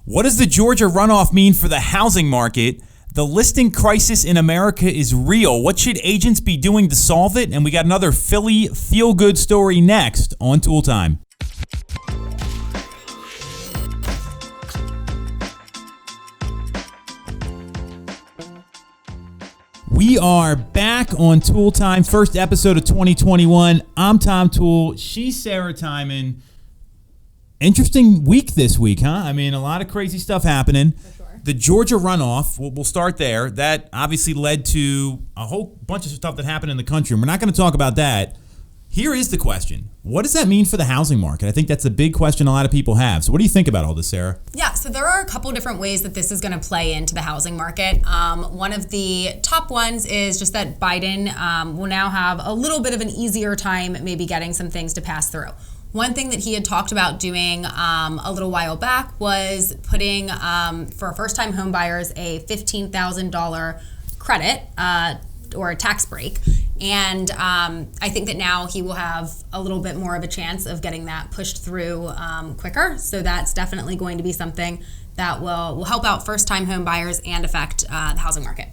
What does the Georgia runoff mean for the housing market? The listing crisis in America is real. What should agents be doing to solve it? And we got another Philly feel-good story next on Toole Time. We are back on Toole Time, first episode of 2021. I'm Tom Toole. She's Sarah Tymon. Interesting week this week, huh? I mean, a lot of crazy stuff happening. For sure. The Georgia runoff, we'll start there. That obviously led to a whole bunch of stuff that happened in the country, and we're not going to talk about that. Here is the question. What does that mean for the housing market? I think that's a big question a lot of people have. So what do you think about all this, Sarah? Yeah, so there are a couple different ways that this is going to play into the housing market. One of the top ones is just that Biden will now have a little bit of an easier time maybe getting some things to pass through. One thing that he had talked about doing a little while back was putting, for first-time home buyers, a $15,000 credit or a tax break. And I think that now he will have a little bit more of a chance of getting that pushed through quicker. So that's definitely going to be something that will help out first-time home buyers and affect the housing market.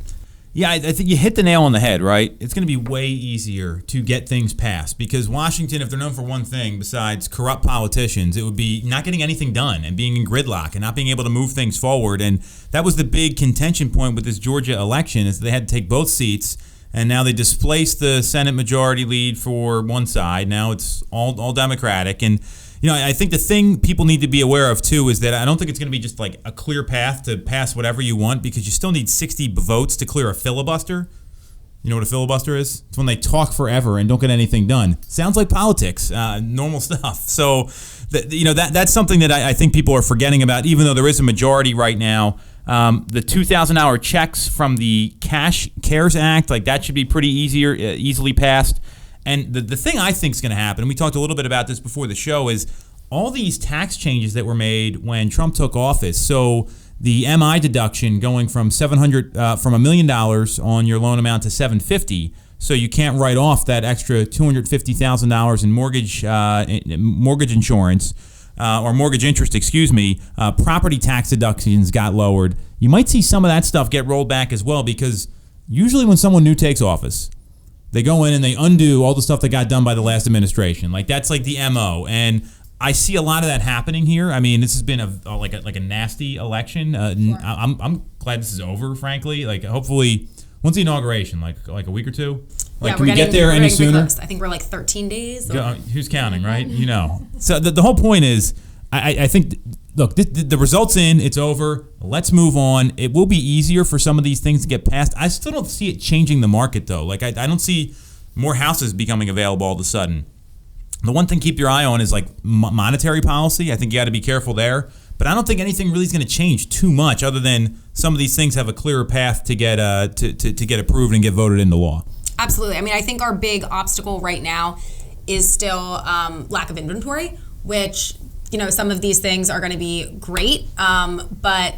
Yeah, I think you hit the nail on the head, right? It's going to be way easier to get things passed because Washington, if they're known for one thing besides corrupt politicians, it would be not getting anything done and being in gridlock and not being able to move things forward. And that was the big contention point with this Georgia election is they had to take both seats, and now they displaced the Senate majority lead for one side. Now it's all Democratic. And you know, I think the thing people need to be aware of, too, is that I don't think it's going to be just like a clear path to pass whatever you want because you still need 60 votes to clear a filibuster. You know what a filibuster is? It's when they talk forever and don't get anything done. Sounds like politics, normal stuff. So, that's something that I think people are forgetting about, even though there is a majority right now. The $2,000 checks from the Cash CARES Act, like that should be pretty easily passed. And the thing I think is going to happen, and we talked a little bit about this before the show, is all these tax changes that were made when Trump took office. So the MI deduction going from $1 million on your loan amount to $750, so you can't write off that extra $250,000 in mortgage insurance or mortgage interest. Property tax deductions got lowered. You might see some of that stuff get rolled back as well because usually when someone new takes office, they go in and they undo all the stuff that got done by the last administration. Like that's like the MO, and I see a lot of that happening here. I mean, this has been a nasty election. Sure. I'm glad this is over. Frankly, like hopefully, when's the inauguration? Like a week or two? Like, yeah, can we get there any sooner? Close. I think we're like 13 days. Who's counting, right? You know. So the whole point is, I think. Look, the result's in. It's over. Let's move on. It will be easier for some of these things to get passed. I still don't see it changing the market, though. Like, I don't see more houses becoming available all of a sudden. The one thing to keep your eye on is, like, monetary policy. I think you got to be careful there. But I don't think anything really is going to change too much other than some of these things have a clearer path to get to get approved and get voted into law. Absolutely. I mean, I think our big obstacle right now is still lack of inventory, which – some of these things are going to be great, but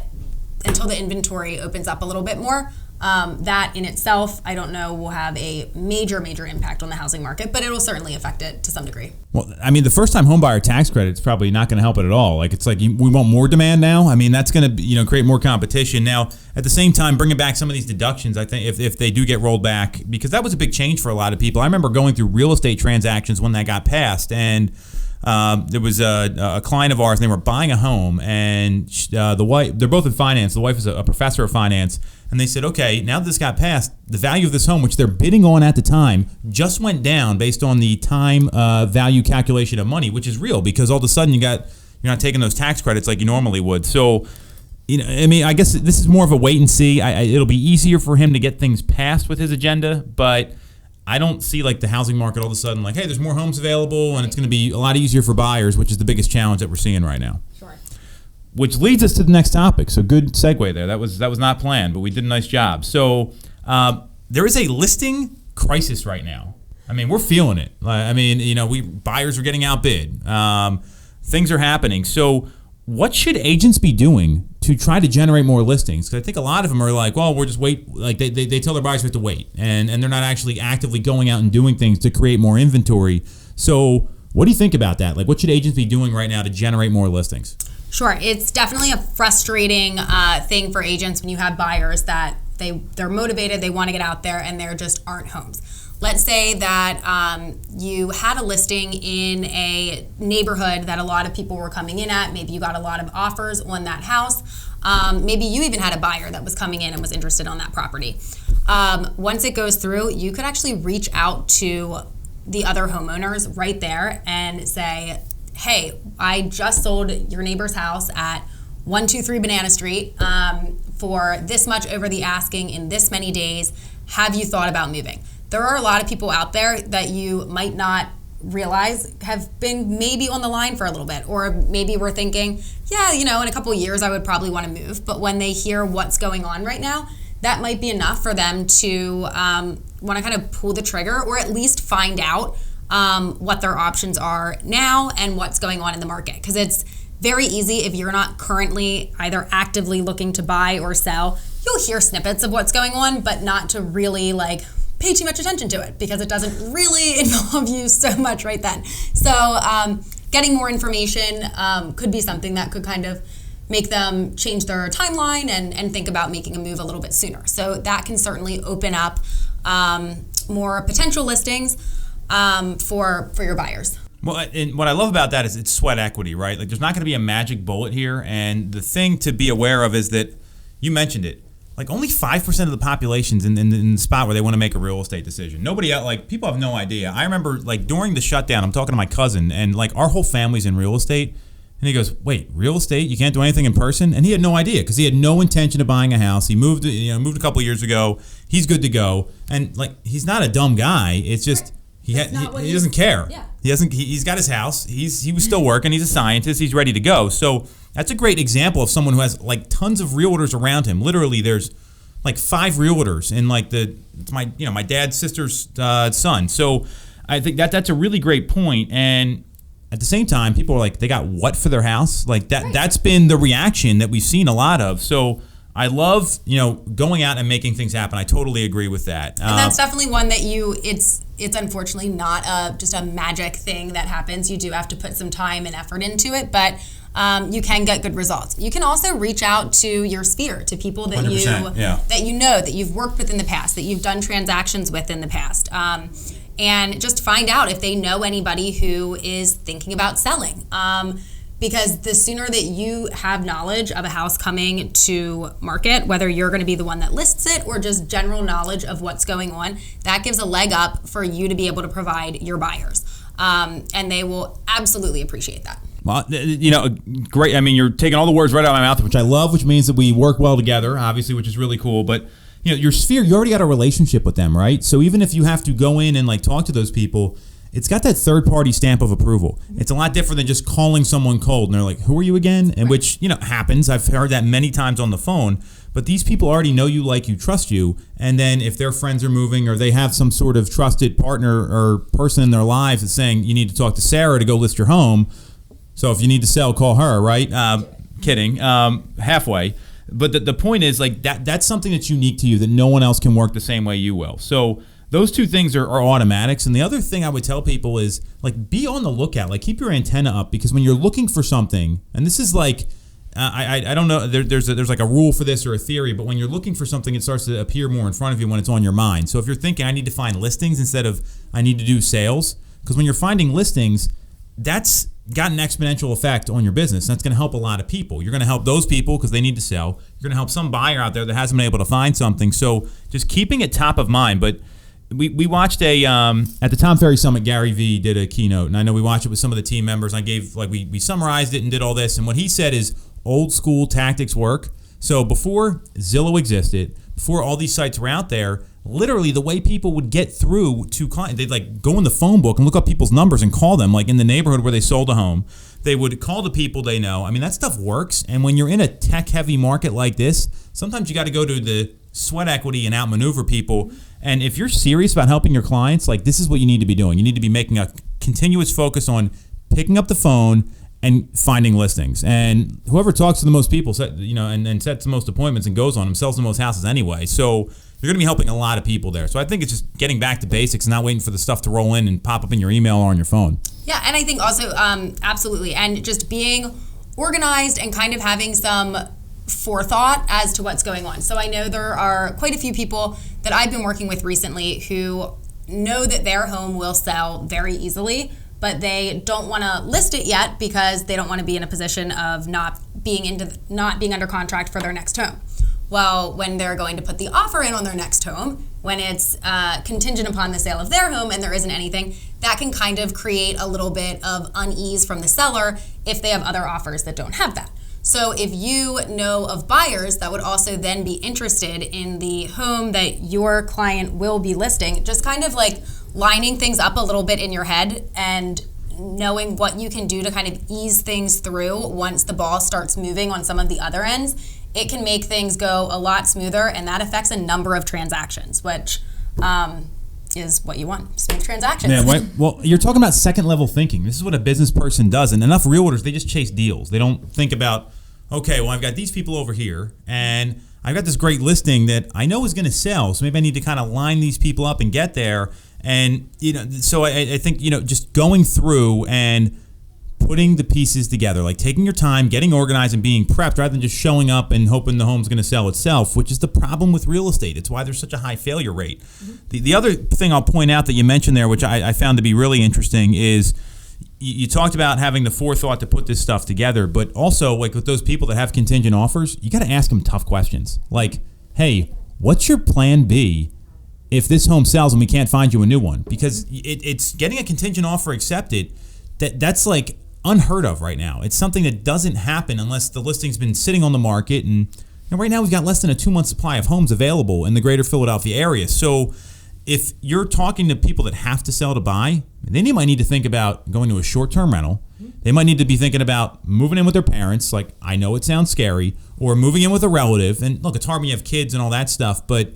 until the inventory opens up a little bit more, that in itself, I don't know, will have a major impact on the housing market, but it will certainly affect it to some degree. Well, I mean, the first-time homebuyer tax credit is probably not going to help it at all. Like, it's like we want more demand now. I mean, that's going to create more competition. Now, at the same time, bringing back some of these deductions, I think if they do get rolled back, because that was a big change for a lot of people. I remember going through real estate transactions when that got passed, and there was a client of ours, and they were buying a home, and the wife, they're both in finance. The wife is a professor of finance, and they said, okay, now that this got passed, the value of this home, which they're bidding on at the time, just went down based on the time value calculation of money, which is real because all of a sudden you're not taking those tax credits like you normally would. So, I guess this is more of a wait and see. It'll be easier for him to get things passed with his agenda, but I don't see like the housing market all of a sudden like, hey, there's more homes available and it's going to be a lot easier for buyers, which is the biggest challenge that we're seeing right now. Sure. Which leads us to the next topic. So good segue there. That was not planned, but we did a nice job. So there is a listing crisis right now. I mean, we're feeling it. Buyers are getting outbid. Things are happening. So what should agents be doing to try to generate more listings? Because I think a lot of them are like, well, we're just wait. Like they tell their buyers we have to wait, and they're not actually actively going out and doing things to create more inventory. So what do you think about that? Like, what should agents be doing right now to generate more listings? Sure. It's definitely a frustrating thing for agents when you have buyers that they're motivated, they want to get out there, and there just aren't homes. Let's say that you had a listing in a neighborhood that a lot of people were coming in at. Maybe you got a lot of offers on that house. Maybe you even had a buyer that was coming in and was interested on that property. Once it goes through, you could actually reach out to the other homeowners right there and say, hey, I just sold your neighbor's house at 123 Banana Street for this much over the asking in this many days. Have you thought about moving? There are a lot of people out there that you might not realize have been maybe on the line for a little bit, or maybe we're thinking, yeah, in a couple of years I would probably want to move. But when they hear what's going on right now, that might be enough for them to want to kind of pull the trigger, or at least find out what their options are now and what's going on in the market. Because it's very easy, if you're not currently either actively looking to buy or sell, you'll hear snippets of what's going on, but not to really pay too much attention to it, because it doesn't really involve you so much right then. So getting more information could be something that could kind of make them change their timeline and think about making a move a little bit sooner. So that can certainly open up more potential listings for your buyers. Well, and what I love about that is it's sweat equity, right? There's not going to be a magic bullet here. And the thing to be aware of is that, you mentioned it, only 5% of the population's in the spot where they want to make a real estate decision. Nobody else, people have no idea. I remember, during the shutdown, I'm talking to my cousin, and, our whole family's in real estate. And he goes, wait, real estate? You can't do anything in person? And he had no idea, because he had no intention of buying a house. He moved a couple of years ago. He's good to go. And, he's not a dumb guy. It's just... He doesn't care. Yeah. He's got his house. He was still working. He's a scientist. He's ready to go. So that's a great example of someone who has tons of realtors around him. Literally, there's 5 realtors in my dad's sister's son. So I think that's a really great point. And at the same time, people are they got what for their house? Right. That's been the reaction that we've seen a lot of. So I love going out and making things happen. I totally agree with that. And that's definitely one that it's unfortunately not just a magic thing that happens. You do have to put some time and effort into it, but you can get good results. You can also reach out to your sphere, to people that that you've worked with in the past, that you've done transactions with in the past, and just find out if they know anybody who is thinking about selling. Because the sooner that you have knowledge of a house coming to market, whether you're going to be the one that lists it or just general knowledge of what's going on, that gives a leg up for you to be able to provide your buyers. And they will absolutely appreciate that. Well, great. I mean, you're taking all the words right out of my mouth, which I love, which means that we work well together, obviously, which is really cool. But, your sphere, you already got a relationship with them, right? So even if you have to go in and talk to those people, it's got that third-party stamp of approval. It's a lot different than just calling someone cold, and they're like, who are you again? And which, happens. I've heard that many times on the phone. But these people already know you, like you, trust you. And then if their friends are moving, or they have some sort of trusted partner or person in their lives that's saying, you need to talk to Sarah to go list your home. So if you need to sell, call her, right? Kidding. Halfway. But the point is, that's something that's unique to you that no one else can work the same way you will. So those two things are automatics. And the other thing I would tell people is be on the lookout. Keep your antenna up, because when you're looking for something, and this is I don't know, there's a rule for this or a theory, but when you're looking for something, it starts to appear more in front of you when it's on your mind. So if you're thinking, I need to find listings instead of I need to do sales, because when you're finding listings, that's got an exponential effect on your business. That's going to help a lot of people. You're going to help those people because they need to sell. You're going to help some buyer out there that hasn't been able to find something. So just keeping it top of mind. But we watched at the Tom Ferry Summit, Gary Vee did a keynote, and I know we watched it with some of the team members. I gave we summarized it and did all this, and what he said is old school tactics work. So before Zillow existed, before all these sites were out there, literally the way people would get through to clients, they'd go in the phone book and look up people's numbers and call them, in the neighborhood where they sold a home. They would call the people they know. I mean, that stuff works. And when you're in a tech-heavy market like this, sometimes you got to go to the sweat equity and outmaneuver people. And if you're serious about helping your clients, this is what you need to be doing. You need to be making a continuous focus on picking up the phone and finding listings. And whoever talks to the most people, and sets the most appointments and goes on them, sells the most houses anyway. So you're going to be helping a lot of people there. So I think it's just getting back to basics and not waiting for the stuff to roll in and pop up in your email or on your phone. Yeah, and I think also, absolutely, and just being organized and kind of having some forethought as to what's going on. So I know there are quite a few people that I've been working with recently who know that their home will sell very easily, but they don't want to list it yet because they don't want to be in a position of not being under contract for their next home. Well, when they're going to put the offer in on their next home, when it's contingent upon the sale of their home and there isn't anything, that can kind of create a little bit of unease from the seller if they have other offers that don't have that. So if you know of buyers that would also then be interested in the home that your client will be listing, just kind of like lining things up a little bit in your head and knowing what you can do to kind of ease things through once the ball starts moving on some of the other ends, it can make things go a lot smoother, and that affects a number of transactions, which is what you want, smooth transactions. Yeah, right. Well, you're talking about second level thinking. This is what a business person does, and enough realtors, they just chase deals. They don't think about, okay, well, I've got these people over here, and I've got this great listing that I know is going to sell, so maybe I need to kind of line these people up and get there. And, so I think, just going through and putting the pieces together, like taking your time, getting organized and being prepped rather than just showing up and hoping the home's going to sell itself, which is the problem with real estate. It's why there's such a high failure rate. Mm-hmm. The other thing I'll point out that you mentioned there, which I found to be really interesting, is you talked about having the forethought to put this stuff together, but also like with those people that have contingent offers, you got to ask them tough questions. Like, hey, what's your plan B if this home sells and we can't find you a new one? Because it's getting a contingent offer accepted, that's like unheard of right now. It's something that doesn't happen unless the listing's been sitting on the market. And right now we've got less than a 2-month supply of homes available in the greater Philadelphia area. So if you're talking to people that have to sell to buy, then you might need to think about going to a short-term rental. They might need to be thinking about moving in with their parents. Like, I know it sounds scary, or moving in with a relative. And look, it's hard when you have kids and all that stuff, but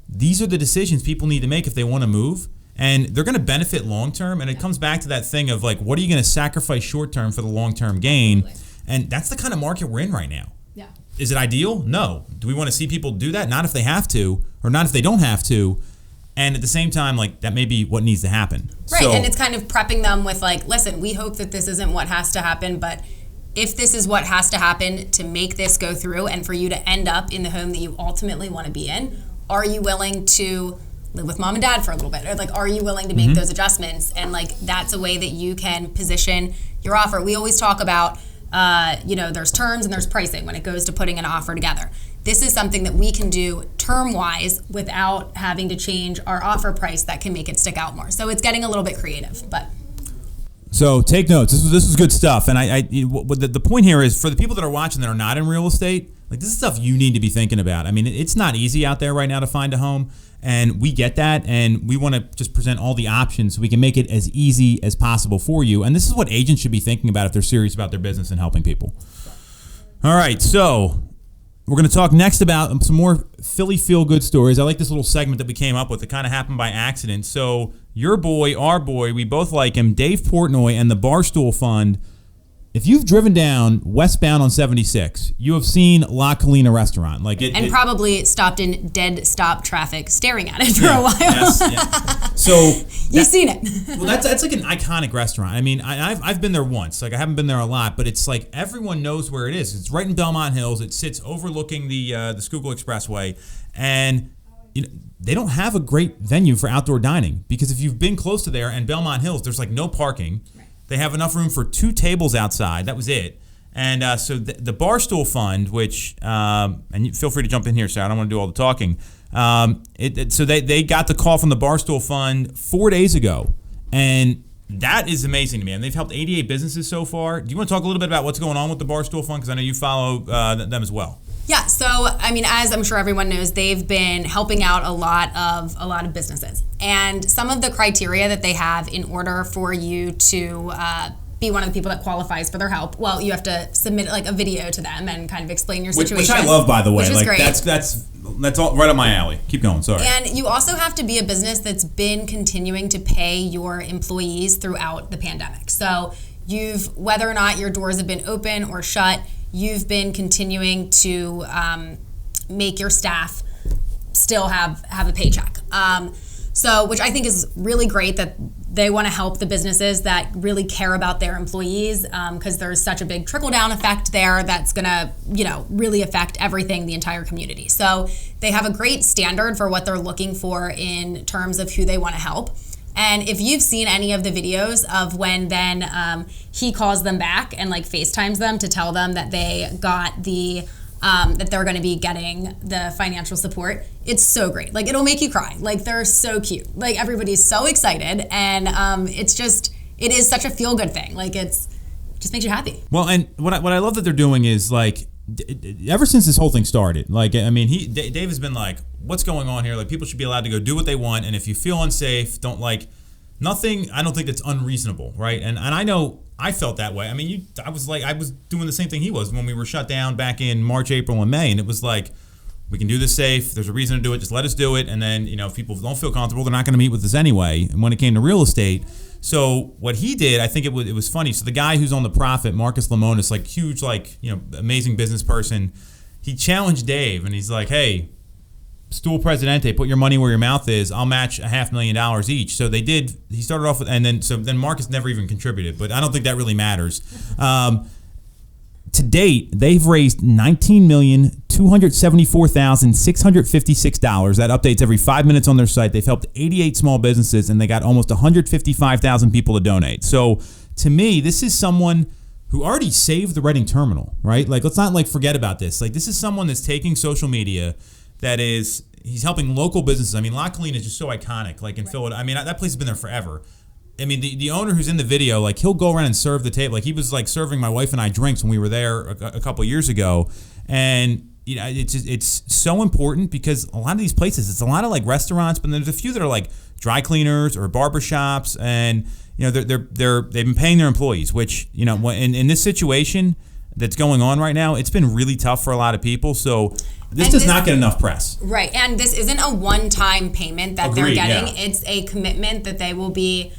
these are the decisions people need to make if they want to move. And they're going to benefit long-term. And it comes back to that thing of like, what are you going to sacrifice short-term for the long-term gain? And that's the kind of market we're in right now. Yeah. Is it ideal? No. Do we want to see people do that? Not if they have to, or not if they don't have to. And at the same time, like, that may be what needs to happen. Right, and it's kind of prepping them with like, listen, we hope that this isn't what has to happen, but if this is what has to happen to make this go through and for you to end up in the home that you ultimately want to be in, are you willing to live with mom and dad for a little bit? Or like, are you willing to make those adjustments? And like, that's a way that you can position your offer. We always talk about, there's terms and there's pricing when it goes to putting an offer together. This is something that we can do term-wise without having to change our offer price that can make it stick out more. So it's getting a little bit creative, but. So take notes. This is good stuff. And the point here is for the people that are watching that are not in real estate, like, this is stuff you need to be thinking about. I mean, it's not easy out there right now to find a home, and we get that, and we want to just present all the options so we can make it as easy as possible for you. And this is what agents should be thinking about if they're serious about their business and helping people. All right, so we're going to talk next about some more Philly feel-good stories. I like this little segment that we came up with. It kind of happened by accident. So your boy, our boy, we both like him, Dave Portnoy and the Barstool Fund. If you've driven down westbound on 76, you have seen La Colina restaurant. And probably stopped in dead stop traffic staring at it for a while. Yes, yeah. So you've seen it. Well, that's like an iconic restaurant. I mean, I've been there once. Like, I haven't been there a lot, but it's like everyone knows where it is. It's right in Belmont Hills. It sits overlooking the Schuylkill Expressway, and they don't have a great venue for outdoor dining because if you've been close to there and Belmont Hills, there's like no parking. They have enough room for 2 tables outside. That was it. And so the Barstool Fund, which, and feel free to jump in here, Sarah, I don't want to do all the talking. So they got the call from the Barstool Fund 4 days ago. And that is amazing to me. And they've helped 88 businesses so far. Do you want to talk a little bit about what's going on with the Barstool Fund? Because I know you follow them as well. Yeah, so I mean, as I'm sure everyone knows, they've been helping out a lot of businesses, and some of the criteria that they have in order for you to be one of the people that qualifies for their help. Well, you have to submit like a video to them and kind of explain your situation, which I love, by the way. Which is great. That's all right up my alley. Keep going. Sorry. And you also have to be a business that's been continuing to pay your employees throughout the pandemic. So whether or not your doors have been open or shut, you've been continuing to make your staff still have a paycheck. So, which I think is really great that They want to help the businesses that really care about their employees, because there's such a big trickle-down effect there that's going to, really affect everything, the entire community. So they have a great standard for what they're looking for in terms of who they want to help. And if you've seen any of the videos of when then he calls them back and like FaceTimes them to tell them that they got that they're going to be getting the financial support, it's so great. Like, it'll make you cry. Like, they're so cute. Like, everybody's so excited, and it is such a feel-good thing. Like, it just makes you happy. Well, and what I love that they're doing is, like, ever since this whole thing started, like, I mean, Dave has been like, what's going on here? Like, people should be allowed to go do what they want, and if you feel unsafe, don't, like, nothing, I don't think that's unreasonable, right? And I know I felt that way. I mean, I was doing the same thing he was when we were shut down back in March, April, and May, and it was like, we can do this safe. There's a reason to do it. Just let us do it. And then, if people don't feel comfortable, they're not going to meet with us anyway. And when it came to real estate, so what he did, I think it was funny. So the guy who's on The Profit, Marcus Lemonis, like huge, like, amazing business person, he challenged Dave, and he's like, hey, Stool Presidente, put your money where your mouth is. I'll match $500,000 each. So they did. He started off with, and then Marcus never even contributed, but I don't think that really matters. To date, they've raised $19,274,656. That updates every 5 minutes on their site. They've helped 88 small businesses, and they got almost 155,000 people to donate. So to me, this is someone who already saved the Reading terminal, right? Like, let's not forget about this. Like, this is someone that's taking social media. He's helping local businesses. I mean, La Colina is just so iconic. Like in Philadelphia, I mean, that place has been there forever. I mean, the owner who's in the video, like, he'll go around and serve the table. Like, he was like serving my wife and I drinks when we were there a couple of years ago. And it's so important because a lot of these places, it's a lot of like restaurants, but there's a few that are like dry cleaners or barbershops, and they've been paying their employees, which in this situation that's going on right now, it's been really tough for a lot of people. So this does not get enough press. Right. And this isn't a one-time payment that they're getting. Yeah. It's a commitment that they will be,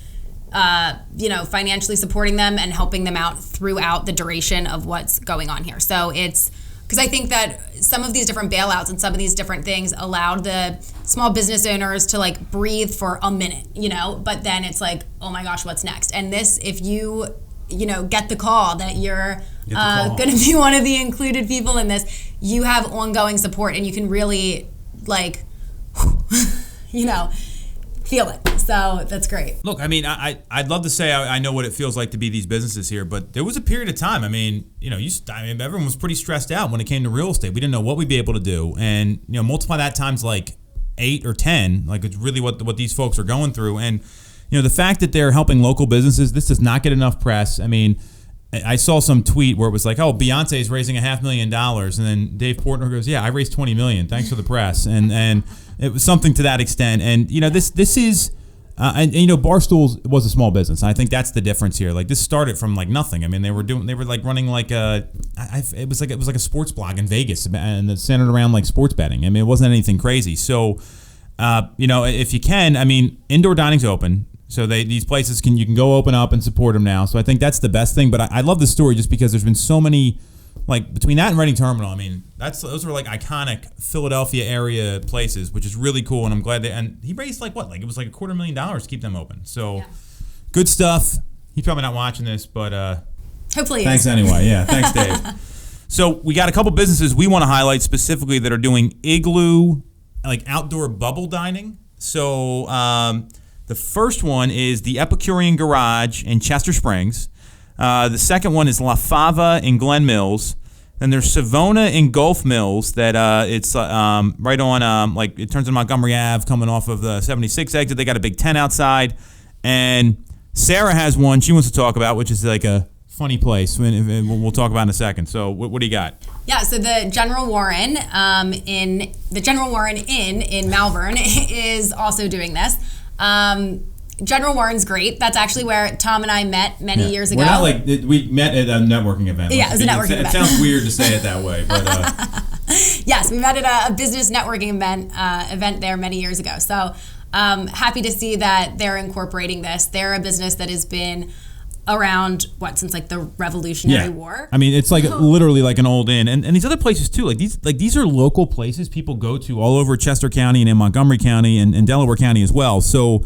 financially supporting them and helping them out throughout the duration of what's going on here. So it's because I think that some of these different bailouts and some of these different things allowed the small business owners to like breathe for a minute, but then it's like, oh my gosh, what's next? And this, if you get the call that you're going to be one of the included people in this, you have ongoing support, and you can really feel it. So that's great. Look, I mean, I'd love to say I know what it feels like to be these businesses here, but there was a period of time. I mean, everyone was pretty stressed out when it came to real estate. We didn't know what we'd be able to do, and multiply that times like 8 or 10. Like, it's really what these folks are going through, and the fact that they're helping local businesses, this does not get enough press. I mean, I saw some tweet where it was like, oh, Beyonce is raising $500,000, and then Dave Portnoy goes, yeah, I raised $20 million. Thanks for the press, and it was something to that extent. And this is, Barstool was a small business. I think that's the difference here. Like, this started from like nothing. I mean, they were running like it was like a sports blog in Vegas, and it centered around like sports betting. I mean, it wasn't anything crazy. So, if you can, I mean, indoor dining's open. So these places you can go open up and support them now. So I think that's the best thing. But I love this story just because there's been so many, like, between that and Reading Terminal. I mean, those were like iconic Philadelphia area places, which is really cool. And I'm glad and he raised it was like $250,000 to keep them open. So yeah. Good stuff. He's probably not watching this, but hopefully. Thanks anyway. Yeah, thanks, Dave. So we got a couple businesses we want to highlight specifically that are doing Igloo, like outdoor bubble dining. So the first one is the Epicurean Garage in Chester Springs. The second one is La Fava in Glen Mills. Then there's Savona in Gulf Mills that it's right on, it turns into Montgomery Ave coming off of the 76 exit. They got a big tent outside. And Sarah has one she wants to talk about, which is like a funny place. We'll talk about in a second. So what do you got? Yeah, so the General Warren Inn in Malvern is also doing this. General Warren's great. That's actually where Tom and I met many years ago. We're not we met at a networking event. Yeah, it was a networking event. It sounds weird to say it that way, but yes, we met at a business networking event there many years ago. So happy to see that they're incorporating this. They're a business that has been around since like the Revolutionary War. I mean, it's like literally like an old inn, and these other places too. These are local places people go to all over Chester County and in Montgomery County and Delaware County as well. So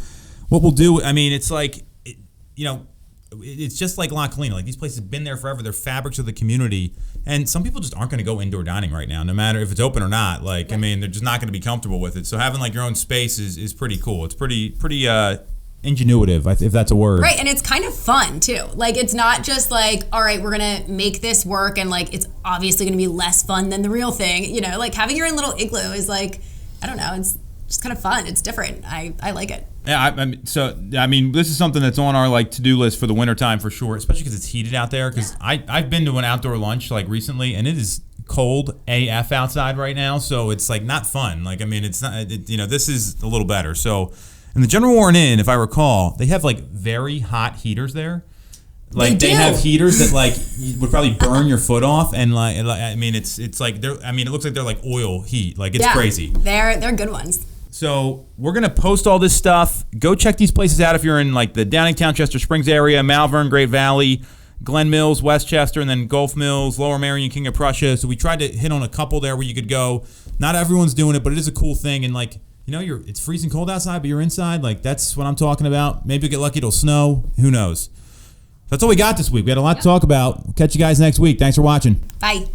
What we'll do, I mean, it's like, it's just like La Colina. Like, these places have been there forever. They're fabrics of the community. And some people just aren't going to go indoor dining right now, no matter if it's open or not. Like, I mean, they're just not going to be comfortable with it. So having like your own space is pretty cool. It's pretty ingenuitive, if that's a word. Right, and it's kind of fun too. Like, it's not just like, all right, we're gonna make this work, and like it's obviously gonna be less fun than the real thing. You know, like having your own little igloo is like, I don't know, it's just kind of fun. It's different. I like it. Yeah, I mean, this is something that's on our like to-do list for the wintertime for sure, especially because it's heated out there. Because I've been to an outdoor lunch like recently, and it is cold AF outside right now, so it's like not fun. Like, I mean, it's not. This is a little better. So, in the General Warren Inn, if I recall, they have like very hot heaters there. Like they have heaters that like would probably burn your foot off, and like I mean, it's like they're. I mean, it looks like they're like oil heat. Like, it's crazy. They're good ones. So we're going to post all this stuff. Go check these places out if you're in like the Downingtown, Chester Springs area, Malvern, Great Valley, Glen Mills, Westchester, and then Gulf Mills, Lower Merion, King of Prussia. So we tried to hit on a couple there where you could go. Not everyone's doing it, but it is a cool thing. And like, it's freezing cold outside, but you're inside. Like, that's what I'm talking about. Maybe you'll get lucky, it'll snow. Who knows? That's all we got this week. We had a lot to talk about. We'll catch you guys next week. Thanks for watching. Bye.